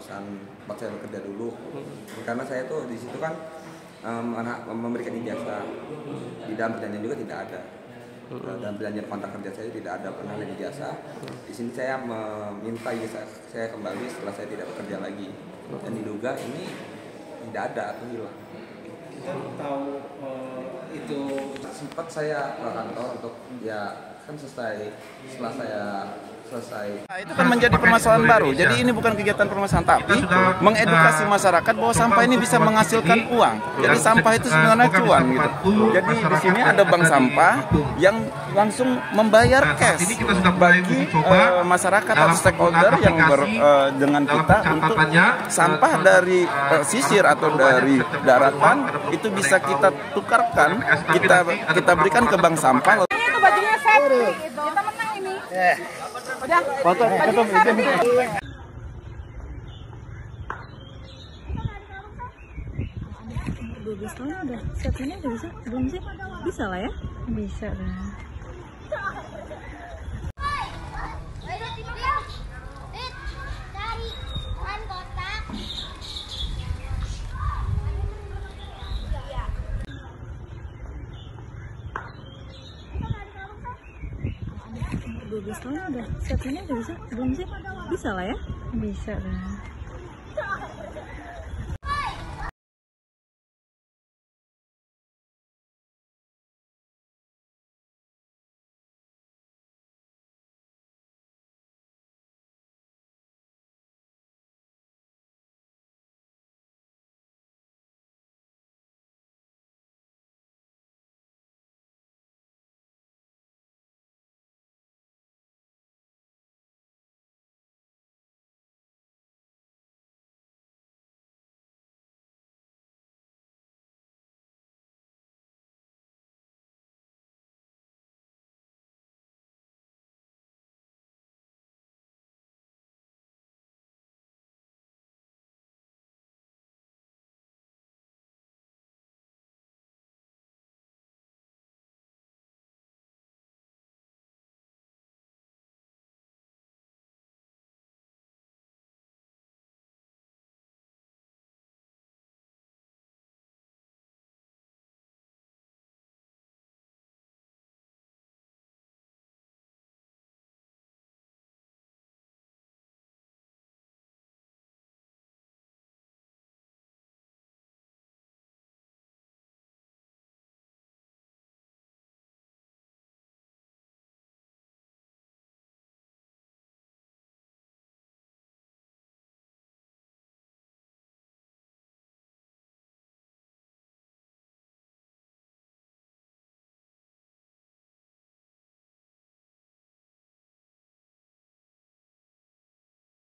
perusahaan tempat saya bekerja dulu. Karena saya tuh di situ kan memberikan ijazah. Di dalam perjanjian juga tidak ada. Dalam perjanjian kontrak kerja saya tidak ada pernah ada ijazah. Di sini saya meminta ijazah saya kembali setelah saya tidak bekerja lagi. Dan diduga ini tidak ada atau hilang. Kita tahu itu sempat saya ke kantor untuk kan setelah saya selesai. Nah, itu kan menjadi permasalahan baru. Jadi ini bukan kegiatan permasalahan, tapi mengedukasi masyarakat bahwa sampah ini bisa menghasilkan uang. Jadi sampah itu sebenarnya cuan gitu. Jadi di sini ada bank sampah yang langsung membayar cash bagi masyarakat atau stakeholder yang dengan kita untuk sampah dari sisir atau dari daratan itu bisa kita tukarkan, kita berikan ke bank sampah. Itu bajunya set, kita menang ini. Udah, Foto bajunya set. 12 tahun udah set ini udah bisa? Belum sih? Bisa lah ya? Bisa lah. Tahun udah set ini udah bisa? Belum sih? Bisa lah ya? Bisa lah.